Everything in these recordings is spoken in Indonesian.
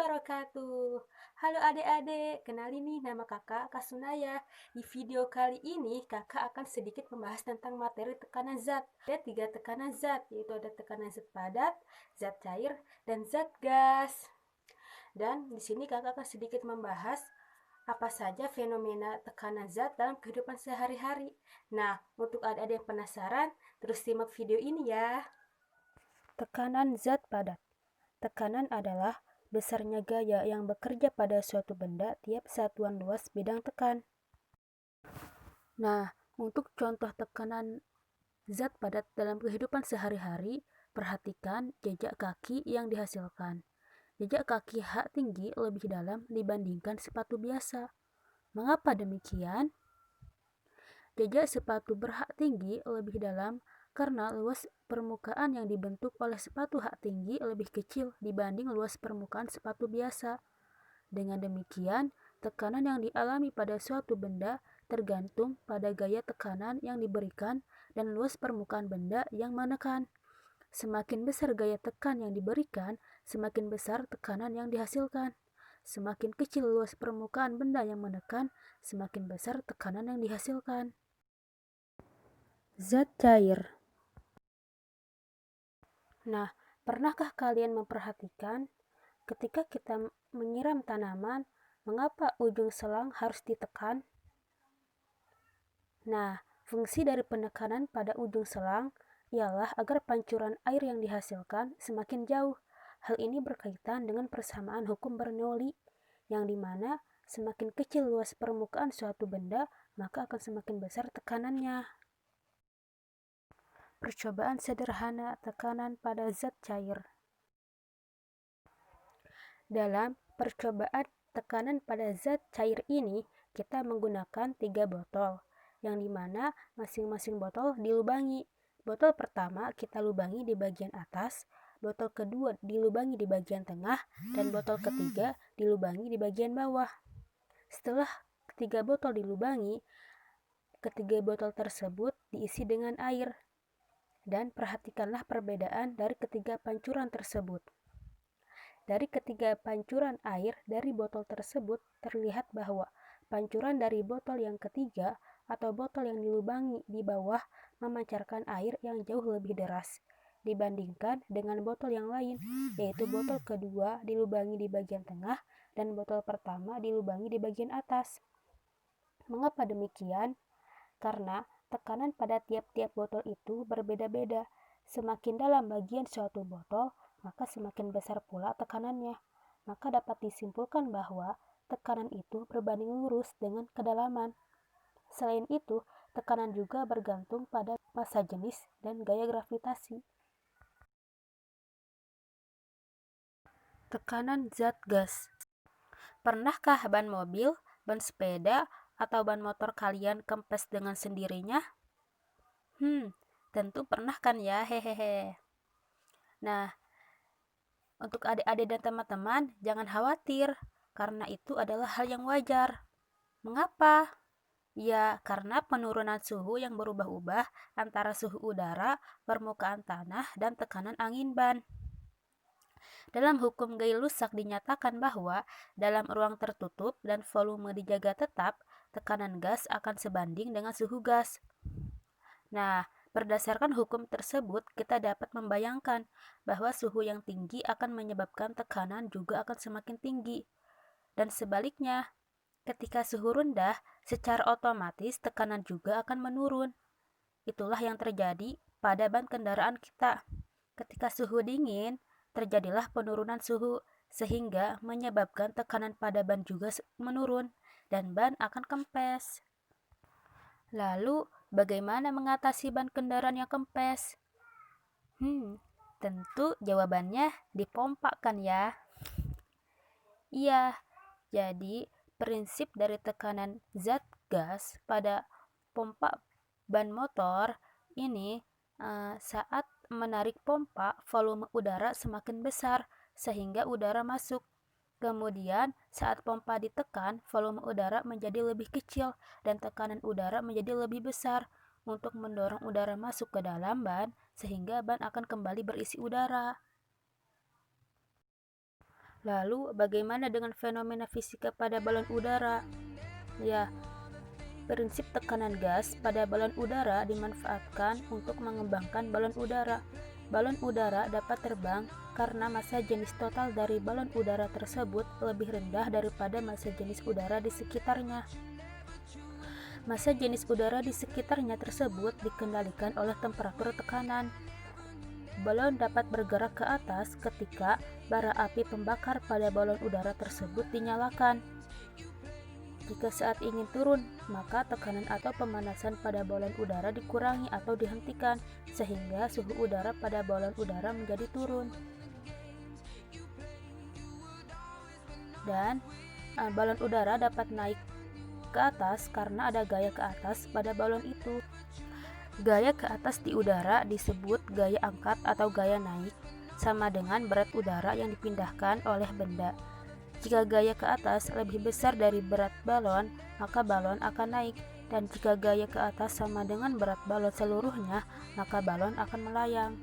wabarakatuh. Halo adik-adik, kenalin nih nama kakak, Kak Sunaya. Di video kali ini kakak akan sedikit membahas tentang materi tekanan zat. Ada 3 tekanan zat, yaitu ada tekanan zat padat, zat cair, dan zat gas. Dan di sini kakak akan sedikit membahas apa saja fenomena tekanan zat dalam kehidupan sehari-hari. Nah, untuk adik-adik yang penasaran, terus simak video ini ya. Tekanan zat padat. Tekanan adalah besarnya gaya yang bekerja pada suatu benda tiap satuan luas bidang tekan. Nah, untuk contoh tekanan zat padat dalam kehidupan sehari-hari, perhatikan jejak kaki yang dihasilkan. Jejak kaki H tinggi lebih dalam dibandingkan sepatu biasa. Mengapa demikian? Jejak sepatu berhak tinggi lebih dalam karena luas permukaan yang dibentuk oleh sepatu hak tinggi lebih kecil dibanding luas permukaan sepatu biasa. Dengan demikian, tekanan yang dialami pada suatu benda tergantung pada gaya tekanan yang diberikan dan luas permukaan benda yang menekan. Semakin besar gaya tekan yang diberikan, semakin besar tekanan yang dihasilkan. Semakin kecil luas permukaan benda yang menekan, semakin besar tekanan yang dihasilkan. Zat cair. Nah, pernahkah kalian memperhatikan ketika kita menyiram tanaman, mengapa ujung selang harus ditekan? Nah, fungsi dari penekanan pada ujung selang ialah agar pancuran air yang dihasilkan semakin jauh. Hal ini berkaitan dengan persamaan hukum Bernoulli, yang dimana semakin kecil luas permukaan suatu benda, maka akan semakin besar tekanannya. Percobaan sederhana tekanan pada zat cair. Dalam percobaan tekanan pada zat cair ini, kita menggunakan 3 botol, yang dimana masing-masing botol dilubangi. Botol pertama kita lubangi di bagian atas, botol kedua dilubangi di bagian tengah, dan botol ketiga dilubangi di bagian bawah. Setelah ketiga botol dilubangi, ketiga botol tersebut diisi dengan air. Dan perhatikanlah perbedaan dari ketiga pancuran tersebut. Dari ketiga pancuran air dari botol tersebut terlihat bahwa pancuran dari botol yang ketiga atau botol yang dilubangi di bawah memancarkan air yang jauh lebih deras dibandingkan dengan botol yang lain, yaitu botol kedua dilubangi di bagian tengah dan botol pertama dilubangi di bagian atas. Mengapa demikian? Karena tekanan pada tiap-tiap botol itu berbeda-beda. Semakin dalam bagian suatu botol, maka semakin besar pula tekanannya. Maka dapat disimpulkan bahwa tekanan itu berbanding lurus dengan kedalaman. Selain itu, tekanan juga bergantung pada massa jenis dan gaya gravitasi. Tekanan zat gas. Pernahkah ban mobil, ban sepeda, atau ban motor kalian kempes dengan sendirinya? Tentu pernah kan ya, hehehe. Nah, untuk adik-adik dan teman-teman, jangan khawatir, karena itu adalah hal yang wajar. Mengapa? Ya, karena penurunan suhu yang berubah-ubah antara suhu udara, permukaan tanah, dan tekanan angin ban. Dalam hukum Gay-Lussac dinyatakan bahwa dalam ruang tertutup dan volume dijaga tetap, tekanan gas akan sebanding dengan suhu gas. Nah, berdasarkan hukum tersebut, kita dapat membayangkan bahwa suhu yang tinggi akan menyebabkan tekanan juga akan semakin tinggi. Dan sebaliknya, ketika suhu rendah, secara otomatis tekanan juga akan menurun. Itulah yang terjadi pada ban kendaraan kita. Ketika suhu dingin, terjadilah penurunan suhu, sehingga menyebabkan tekanan pada ban juga menurun, dan ban akan kempes. Lalu, bagaimana mengatasi ban kendaraan yang kempes? Tentu jawabannya dipompa kan ya? Iya, jadi prinsip dari tekanan zat gas pada pompa ban motor ini saat menarik pompa, volume udara semakin besar sehingga udara masuk. Kemudian, saat pompa ditekan, volume udara menjadi lebih kecil dan tekanan udara menjadi lebih besar untuk mendorong udara masuk ke dalam ban sehingga ban akan kembali berisi udara. Lalu, bagaimana dengan fenomena fisika pada balon udara? Ya, prinsip tekanan gas pada balon udara dimanfaatkan untuk mengembangkan balon udara. Balon udara dapat terbang karena massa jenis total dari balon udara tersebut lebih rendah daripada massa jenis udara di sekitarnya. Massa jenis udara di sekitarnya tersebut dikendalikan oleh temperatur tekanan. Balon dapat bergerak ke atas ketika bara api pembakar pada balon udara tersebut dinyalakan. Jika saat ingin turun, maka tekanan atau pemanasan pada balon udara dikurangi atau dihentikan, sehingga suhu udara pada balon udara menjadi turun. Dan balon udara dapat naik ke atas karena ada gaya ke atas pada balon itu. Gaya ke atas di udara disebut gaya angkat atau gaya naik, sama dengan berat udara yang dipindahkan oleh benda. Jika gaya ke atas lebih besar dari berat balon, maka balon akan naik, dan jika gaya ke atas sama dengan berat balon seluruhnya, maka balon akan melayang.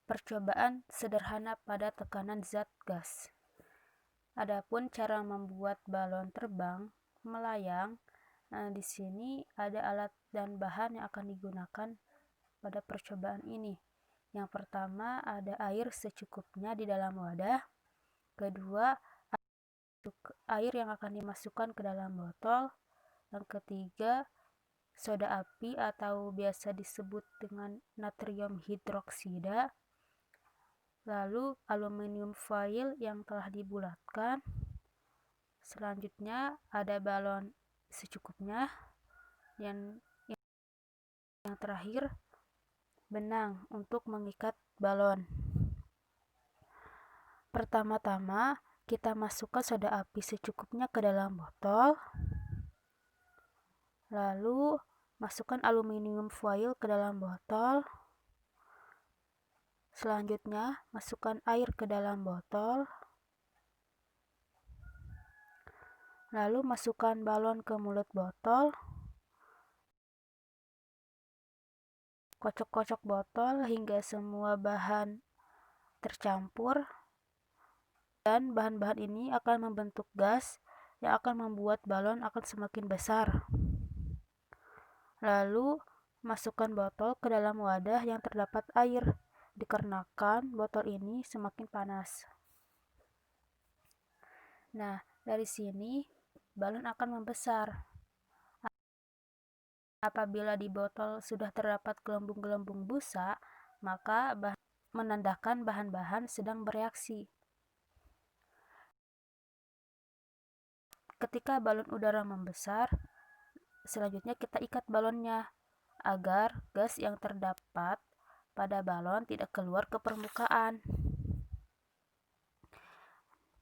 Percobaan sederhana pada tekanan zat gas. Adapun cara membuat balon terbang melayang, di sini ada alat dan bahan yang akan digunakan pada percobaan ini. Yang pertama, ada air secukupnya di dalam wadah. Kedua, air yang akan dimasukkan ke dalam botol. Yang ketiga, soda api atau biasa disebut dengan natrium hidroksida. Lalu, aluminium foil yang telah dibulatkan. Selanjutnya, ada balon secukupnya. Yang terakhir, benang untuk mengikat balon. Pertama-tama, kita masukkan soda api secukupnya ke dalam botol. Lalu, masukkan aluminium foil ke dalam botol. Selanjutnya, masukkan air ke dalam botol. Lalu, masukkan balon ke mulut botol. Kocok-kocok botol hingga semua bahan tercampur, dan bahan-bahan ini akan membentuk gas yang akan membuat balon akan semakin besar. Lalu, masukkan botol ke dalam wadah yang terdapat air, dikarenakan botol ini semakin panas. Nah, dari sini balon akan membesar. Apabila di botol sudah terdapat gelembung-gelembung busa, maka menandakan bahan-bahan sedang bereaksi. Ketika balon udara membesar, selanjutnya kita ikat balonnya agar gas yang terdapat pada balon tidak keluar ke permukaan.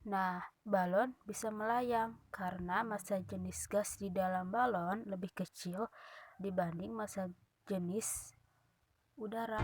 Nah, balon bisa melayang karena massa jenis gas di dalam balon lebih kecil dibanding massa jenis udara.